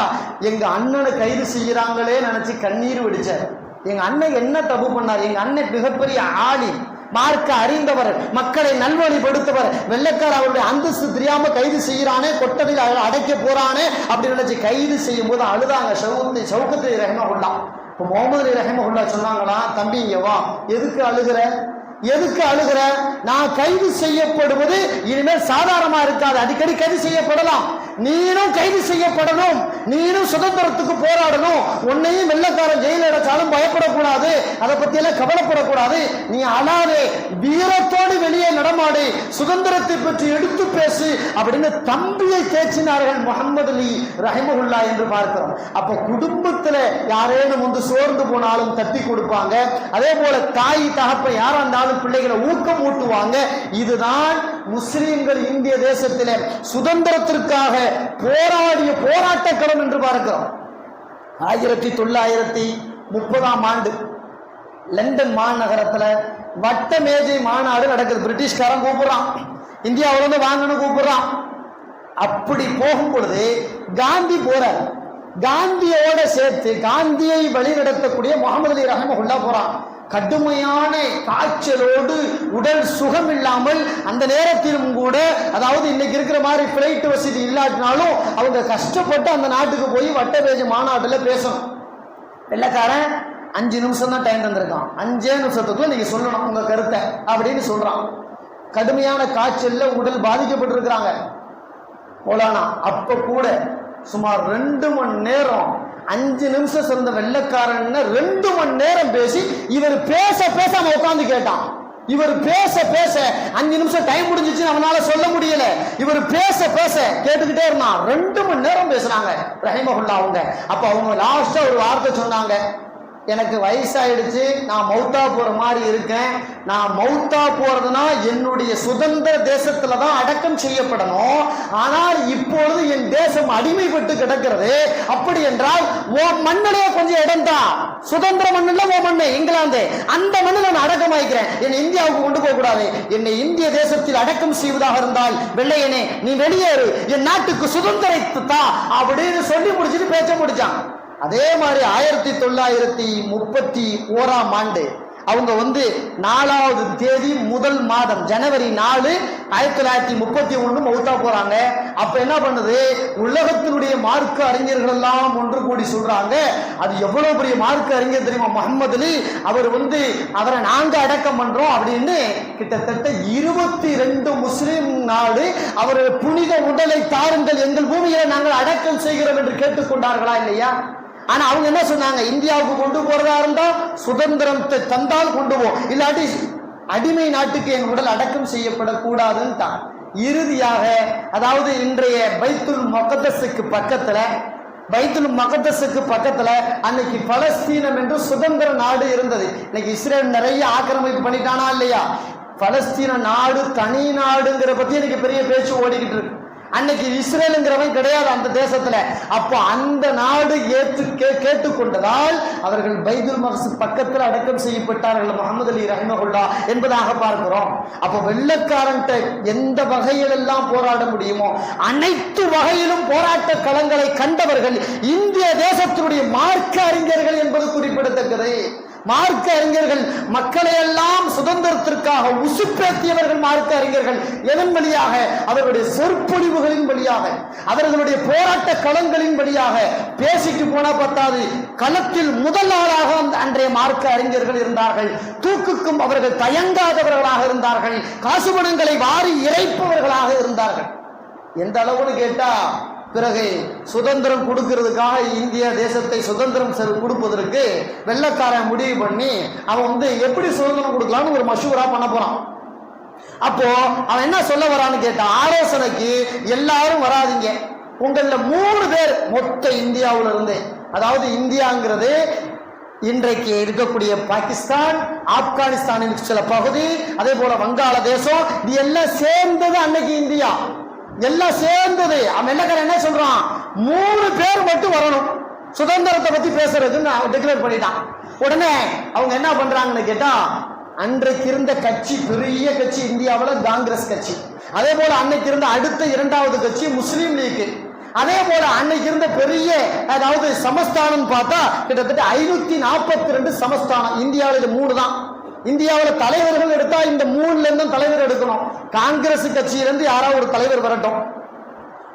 எங்க அண்ணனை கைது செய்யறாங்களே நினைச்சு கண்ணீர் விடிச்சார். எங்க அண்ணன் என்ன தப்பு பண்ணார்? எங்க அண்ணன் மிகப்பெரிய ஆளி, மார்க்க அறிந்தவர், மக்களை நல்வழிப்படுத்தவர், வெள்ளைக்கார அவருடைய அந்தஸ்து தெரியாம கைது செய்யறானே, கொட்டதில் அடைக்க போறானே அப்படின்னு நினைச்சு கைது செய்யும் போது அழுதாங்க ஷவுக்கத் அலி ரஹிமஹுல்லா. இப்போ முகமது அலி ரஹிமஹுல்லா சொன்னாங்களா, தம்பி இங்க வா, எதுக்கு அழுகிற, எதுக்கு அழுகிற? நான் கைது செய்யப்படுவது இனிமேல் சாதாரணமா இருக்காது, அடிக்கடி கைது செய்யப்படலாம், நீனும் கைது செய்யப்படணும், நீனும் சுதந்திரத்துக்கு போராடணும், உன்னையும் வெள்ளைக்காரன் ஜெயில அடைச்சாலும் பயப்படக்கூடாது, அதை பத்தி எல்லாம் கவலைப்படக்கூடாது, நீ அழாதே, வீரத்தோடு வெளியே நடமாடு, சுதந்திரத்தை பற்றி எடுத்து பேசு அப்படின்னு தம்பியை தேய்ச்சினார்கள் முஹம்மது அலி ரஹிமஹுல்லா என்று பார்க்கிறோம். அப்ப குடும்பத்துல யாரேனும் வந்து சோர்ந்து போனாலும் தட்டி கொடுப்பாங்க. அதே போல தாய் தகப்ப யாரா இருந்தாலும் பிள்ளைகளை ஊக்கம் ஊட்டுவாங்க. இதுதான் முஸ்லிம்கள் இந்திய தேசத்திலே சுதந்திரத்திற்காக போராடிய போராட்ட களம் என்று பார்க்கிறோம். 1930ஆம் ஆண்டு லண்டன் மாநகரத்துல வட்ட மேஜை மாநாடு நடக்குது. பிரிட்டிஷ்காரன் கூப்பிடுறான், இந்தியாவில இருந்து வாங்கன்னு கூப்பிடுறான். அப்படி போகும் பொழுது காந்தி போறார். காந்தியோட சேர்த்து காந்தியை வழிநடத்தக்கூடிய முஹம்மது அலி ரஹிமஹுல்லா போறான். கடுமையான காய்ச்சலோடு உடல் சுகம் இல்லாமல் அந்த நேரத்திலும் கூட, அதாவது இன்னைக்கு இருக்கிற மாதிரி பிளைட் வசதி இல்லாட்டினாலும் அவங்க கஷ்டப்பட்டு அந்த நாட்டுக்கு போய் வட்டமேஜை மாநாட்டில் பேசணும். வெள்ளைக்காரன் 5 நிமிஷம் தான் டைம் தந்திருக்கான், 5 நிமிஷத்துக்குள்ள நீங்க சொல்லணும் உங்க கருத்தை அப்படின்னு சொல்றான். கடுமையான காய்ச்சல்ல உடல் பாதிக்கப்பட்டிருக்கிறாங்க மௌலானா. அப்ப கூட சுமார் 2 மணி நேரம் 5 நிமிஷம் சொன்ன வெள்ளைக்காரன் 2 மணி நேரம் பேசி இவர் பேச அவன் உட்கார்ந்து கேட்டான். இவர் பேச 5 நிமிஷம் டைம் முடிஞ்சிச்சு அவனால சொல்ல முடியல. இவர் பேச கேட்டுக்கிட்டே இருந்தான். 2 மணி நேரம் பேசுறாங்க ரஹிமஹுல்லாஹ் அவங்க. அப்ப அவங்க லாஸ்டா ஒரு வார்த்தை சொன்னாங்க, எனக்கு வயசாயிடுச்சு, நான் மௌத்தா போற மாதிரி இருக்கேன். நான் மௌத்தா போறதுனா என்னுடைய சுதந்திர தேசத்துல தான் அடக்கம் செய்யப்படணும். ஆனால் இப்பொழுது என் தேசம் அடிமைப்பட்டு கிடக்கிறது. அப்படி என்றால் உன் மண்ணிலே கொஞ்சம் இடம் தான், சுதந்திர மண்ணில் உன் மண்ணு இங்கிலாந்து, அந்த மண்ணில் நான் அடக்கம் ஆயிக்கிறேன். என்னை இந்தியாவுக்கு கொண்டு போக கூடாது. என்னை இந்திய தேசத்தில் அடக்கம் செய்வதாக இருந்தால் வெள்ளையனே நீ வெளியேறு, என் நாட்டுக்கு சுதந்திரத்தை தான் அப்படின்னு சொல்லி முடிச்சுட்டு பேச்ச முடிச்சான். அதே மாதிரி 1931ஆம் ஆண்டு அவங்க 4வது தேதி முதல் மாதம் ஜனவரி 4 1931 மௌத்தா போறாங்க. அப்ப என்ன பண்ணுது, உலகத்தினுடைய மார்க்க அறிஞர்கள் எல்லாம் ஒன்று கூடி சொல்றாங்க, அது எவ்வளவு பெரிய மார்க்க அறிஞர் தெரியுமா முகமது அலி, அவர் அவரை நாங்க அடக்கம் பண்றோம் அப்படின்னு கிட்டத்தட்ட 22 முஸ்லிம் நாடு அவருடைய புனித உடலை தாருங்கள், எங்கள் பூமியில நாங்கள் அடக்கம் செய்கிறோம் என்று கேட்டுக்கொண்டார்களா இல்லையா? ஆனா அவங்க என்ன சொன்னாங்க, இந்தியாவுக்கு கொண்டு போறதா இருந்தா சுதந்திரத்தை தந்தால் கொண்டு போ, இல்லாட்டி அடிமை நாட்டுக்கு என் உடல் அடக்கம் செய்யப்படக்கூடாதுன்னு தான். இறுதியாக அதாவது இன்றைய பைத்துல் முகத்தஸுக்கு பக்கத்துல அன்னைக்கு பலஸ்தீனம் என்று சுதந்திர நாடு இருந்தது. இன்னைக்கு இஸ்ரேல் நிறைய ஆக்கிரமிப்பு பண்ணிட்டானா இல்லையா? பலஸ்தீன நாடு தனி நாடுங்கிற பத்தி இன்னைக்கு பெரிய பேச்சு ஓடிக்கிட்டு இருக்கு. அன்னைக்கு இஸ்ரேலுங்கிறவன் கிடையாது அந்த தேசத்துல. அப்போ அந்த நாடு கேட்டுக்கொண்டதால் அவர்கள் பைத்துல் மக்தஸ் பக்கத்தில் அடக்கம் செய்யப்பட்டார்கள் முகமது அலி ரஹிமஹுல்லாஹ் என்பதாக பார்க்கிறோம். அப்போ வெள்ளைக்காரன்ட்ட எந்த வகையிலெல்லாம் போராட முடியுமோ அனைத்து வகையிலும் போராட்ட களங்களை கண்டவர்கள் இந்திய தேசத்தினுடைய மார்க்க அறிஞர்கள் என்பது குறிப்பிடத்தக்கது. மார்க்க அறிஞர்கள் மக்களை எல்லாம் சுதந்திரத்திற்காக உசுப்பேற்றியவர்கள் மார்க்க அறிஞர்கள். எதன் வழியாக? அவர்களுடைய சொற்பொழிவுகளின் வழியாக, அவர்களுடைய போராட்ட களங்களின் வழியாக. பேசிட்டு போனா பத்தாது, களத்தில் முதல் ஆளாக அன்றைய மார்க்க அறிஞர்கள் இருந்தார்கள். தூக்குக்கும் அவர்கள் தயங்காதவர்களாக இருந்தார்கள். காசுபணங்களை வாரி இறைப்பவர்களாக இருந்தார்கள். எந்த அளவுன்னு கேட்டா, பிறகு சுதந்திரம் கொடுக்கிறதுக்காக இந்திய தேசத்தை சுதந்திரம் கொடுப்பதற்கு வெள்ளைக்காரன் முடிவு பண்ணி அவன் எப்படி சுதந்திரம் கொடுக்கலாம்னு ஒரு மஷூரா பண்ண போறான். அப்போ அவன் என்ன சொல்ல வரான்னு கேட்டா, ஆலோசனைக்கு எல்லாரும் வராதிங்க, உங்கள 3 பேர் மொத்த இந்தியாவுல இருந்து, அதாவது இந்தியாங்கிறது இன்றைக்கு இருக்கக்கூடிய பாகிஸ்தான், ஆப்கானிஸ்தானின் சில பகுதி, அதே போல வங்காளதேசம், இது எல்லாம் சேர்ந்தது அன்னைக்கு இந்தியா, எல்லாம் சேர்ந்தது. அவன் என்ன சொல்றான், 3 பேர் மட்டும் வரணும் சுதந்திரத்தை பத்தி பேசுறதுன்னு டிக்ளேர் பண்ணிட்டான். உடனே அவங்க என்ன பண்றாங்கன்னு கேட்டா, அன்றைக்கு இருந்த கட்சி, பெரிய கட்சி இந்தியாவில் காங்கிரஸ் கட்சி, அதே போல அன்னைக்கு இருந்த அடுத்த 2வது கட்சி முஸ்லீம் லீக், அதே போல அன்னைக்கு இருந்த பெரிய அதாவது சமஸ்தானம் பார்த்தா கிட்டத்தட்ட 542 சமஸ்தானம். இந்தியாவில் இது 3 தான். இந்தியாவில் தலைவர்கள் எடுத்தா இந்த 3ல இருந்தும் தலைவர் எடுக்கணும். காங்கிரஸ் கட்சியிலிருந்து யாராவது ஒரு தலைவர் வரட்டும்,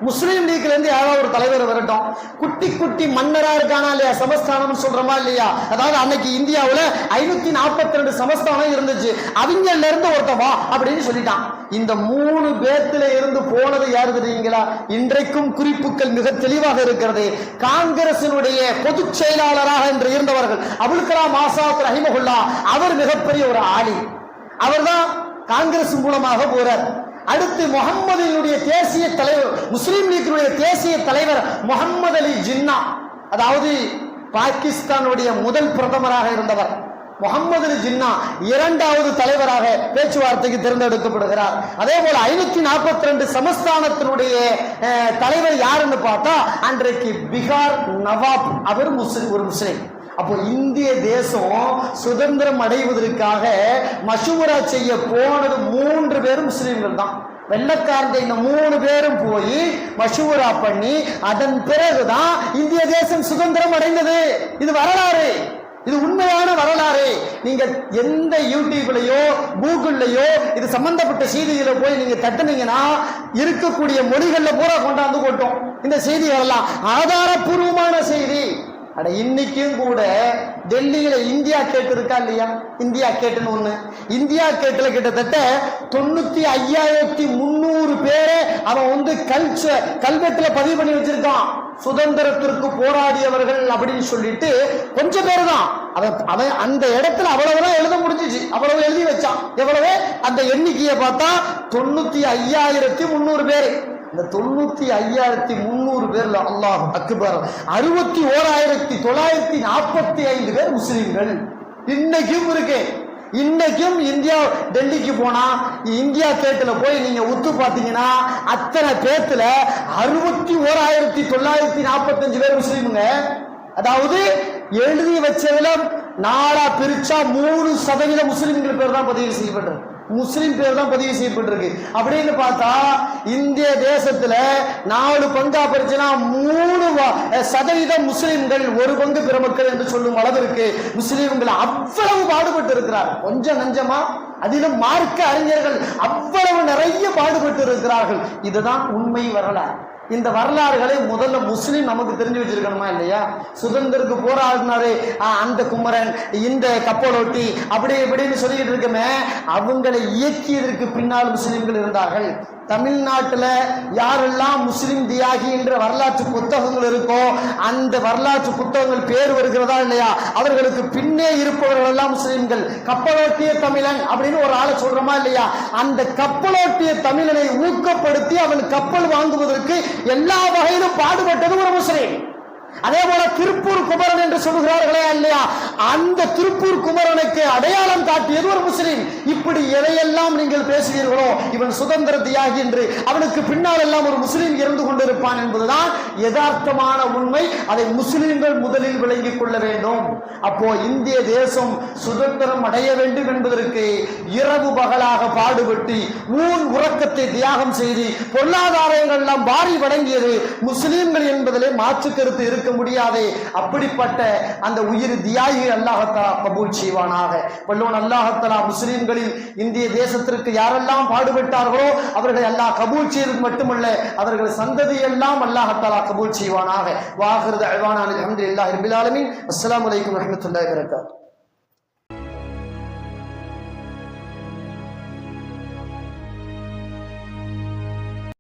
முஸ்லீம் லீக்ல இருந்து யாராவது ஒரு தலைவர் வரட்டும். குட்டி குட்டி மன்னரா இருக்கானா இல்லையா, சமஸ்தானம் சொல்றமா இல்லையா? அதாவது அன்னைக்கு இந்தியாவுல 542 சமஸ்தானம் இருந்துச்சு. அவங்கல இருந்து ஒருத்தவா அப்படின்னு சொல்லிட்டான். இந்த 3 பேத்துல இருந்து போனது யாரு தெரியுங்களா? இன்றைக்கும் குறிப்புகள் மிக தெளிவாக இருக்கிறது. காங்கிரசினுடைய பொதுச் செயலாளராக என்று இருந்தவர்கள் அபுல் கலாம் ஆசாத் ரஹிமஹுல்லாஹ், அவர் மிகப்பெரிய ஒரு ஆளி. அவர்தான் காங்கிரஸ் மூலமாக போறார். அடுத்து முகம்மதுடைய தேசிய தலைவர், முஸ்லீம் லீக்கினுடைய தேசிய தலைவர் முகமது அலி ஜின்னா, அதாவது பாகிஸ்தானுடைய முதல் பிரதமராக இருந்தவர் முகமது அலி ஜின்னா 2வது தலைவராக பேச்சுவார்த்தைக்கு தேர்ந்தெடுக்கப்படுகிறார். அதே போல 542 சமஸ்தானத்தினுடைய தலைவர் யாருன்னு பார்த்தா அன்றைக்கு பீகார் நவாப், அவர் ஒரு முஸ்லீம். அப்போ இந்திய தேசம் சுதந்திரம் அடைவதற்காக மஷூரா செய்ய போனது 3 பேரும் முஸ்லீம்கள் தான். வெள்ளக்காரங்க இந்த 3 பேரும் போய் மஷூரா பண்ணி அதன் பிறகுதான் இந்திய தேசம் சுதந்திரம் அடைந்தது. இது வரலாறு, இது உண்மையான வரலாறு. நீங்க எந்த யூடியூப்லயோ கூகுள்லயோ இது சம்பந்தப்பட்ட செய்திகளை போய் நீங்க தட்டுனீங்கன்னா இருக்கக்கூடிய மொழிகள்ல பூரா கொண்டாந்து கொட்டும் இந்த செய்திகள் எல்லாம் ஆதாரபூர்வமான செய்தி. அட இன்னைக்கும் கூட டெல்லியில இந்தியா கேட் இருக்கா இல்லையா? இந்தியா கேட்டுன்னு ஒண்ணு. இந்தியா கேட்டுல கிட்டத்தட்ட 95,300 பேரை அவன் கல்வெட்டுல பதிவு பண்ணி வச்சிருக்கான். சுதந்திரத்திற்கு போராடியவர்கள் அப்படின்னு சொல்லிட்டு கொஞ்சம் பேர் தான் அவன் அந்த இடத்துல அவ்வளவுதான் எழுத முடிஞ்சிச்சு. அவ்வளவு எழுதி வச்சான். எவ்வளவு? அந்த எண்ணிக்கையை பார்த்தா 95,300 பேர். இந்த 95,300 பேர்ல அல்லாஹ் அக்பர் 61,945 பேர் முஸ்லிம்கள் இன்னைக்கும் இருக்கு. இன்னைக்கும் இந்தியா டெல்லிக்கு போனா இந்தியா கேட்டுல போய் நீங்க உத்து பாத்தீங்கன்னா அத்தனை பேத்துல 61,945 பேர் முஸ்லீமுங்க. அதாவது எழுதி வச்சதுல 4 பிரிச்சா 3% முஸ்லிம்கள் பேர் தான் பதிவு செய்யப்பட்டிருக்கு. முஸ்லிம் பேர் தான் பதிவு செய்யப்பட்டிருக்கு. அப்படின்னு பார்த்தா இந்திய தேசத்துல 4 பங்கா பிரிச்சுனா 3% முஸ்லிம்கள், 1 பங்கு பிற மக்கள் என்று சொல்லும் அளவிற்கு முஸ்லிம்கள் அவ்வளவு பாடுபட்டு இருக்கிறார். கொஞ்சம் நஞ்சமா? அதிலும் மார்க்க அறிஞர்கள் அவ்வளவு நிறைய பாடுபட்டு இருக்கிறார்கள். இதுதான் உண்மை வரலாறு. இந்த வரலாறுகளை முதல்ல முஸ்லிம் நமக்கு தெரிஞ்சு வச்சிருக்கணுமா இல்லையா? சுதந்திரத்துக்கு போராடினாரு அந்த குமரன், இந்த கப்பலோட்டி, அப்படி இப்படின்னு சொல்லிட்டு இருக்கமே, அவங்களை இயக்கியதற்கு பின்னால் முஸ்லிம்கள் இருந்தார்கள். தமிழ்நாட்டில் யாரெல்லாம் முஸ்லிம் தியாகி என்ற வரலாற்று புத்தகங்கள் இருக்கோ அந்த வரலாற்று புத்தகங்கள் பேர் வருகிறதா இல்லையா, அவர்களுக்கு பின்னே இருப்பவர்கள் எல்லாம் முஸ்லிம்கள். கப்பலோட்டிய தமிழன் அப்படின்னு ஒரு ஆளை சொல்றோமா இல்லையா? அந்த கப்பலோட்டிய தமிழனை ஊக்கப்படுத்தி அவன் கப்பல் வாங்குவதற்கு எல்லா வகையிலும் பாடுபட்டது ஒரு முஸ்லிம். அதே போல திருப்பூர் குமரன் என்று சொல்லுகிறார்களே இல்லையா, அந்த திருப்பூர் குமரனுக்கு அடையாளம் காட்டியது ஒரு முஸ்லிம். இப்படி எதையெல்லாம் நீங்கள் பேசுவீர்களோ இவன் சுதந்திர தியாகி என்று, அவனுக்கு பின்னால் எல்லாம் ஒரு முஸ்லிம் இருந்து கொண்டிருப்பான் என்பதுதான் யதார்த்தமான உண்மை. அதை முஸ்லிம்கள் முதலில் விளங்கிக் கொள்ள வேண்டும். அப்போ இந்திய தேசம் சுதந்திரம் அடைய வேண்டும் என்பதற்கு இரவு பகலாக பாடுபட்டு ஊன் உறக்கத்தை தியாகம் செய்து பொருளாதாரங்கள் எல்லாம் வாரி வழங்கியது முஸ்லிம்கள் என்பதிலே மாற்று கருத்து இருக்க முடியாது. அப்படிப்பட்ட அந்த உயிர் தியாகி அல்லாஹ் தஆலா கபூல் செய்வானாக. வல்லோன் அல்லாஹ் தஆலா முஸ்லிம்களில் இந்திய தேசத்திற்கு யாரெல்லாம் பாடுபட்டார்களோ அவர்களை அல்லாஹ் கபூல் செய்தது மட்டுமல்ல, அவர்கள் சந்ததி எல்லாம் அல்லாஹ் தஆலா கபூல் செய்வானாக. வாஹிரு தஅவானா அல்ஹம்துலில்லாஹி ரப்பில் ஆலமீன். அஸ்ஸலாமு அலைக்கும் வரஹ்மத்துல்லாஹி வபரகாத்துஹு.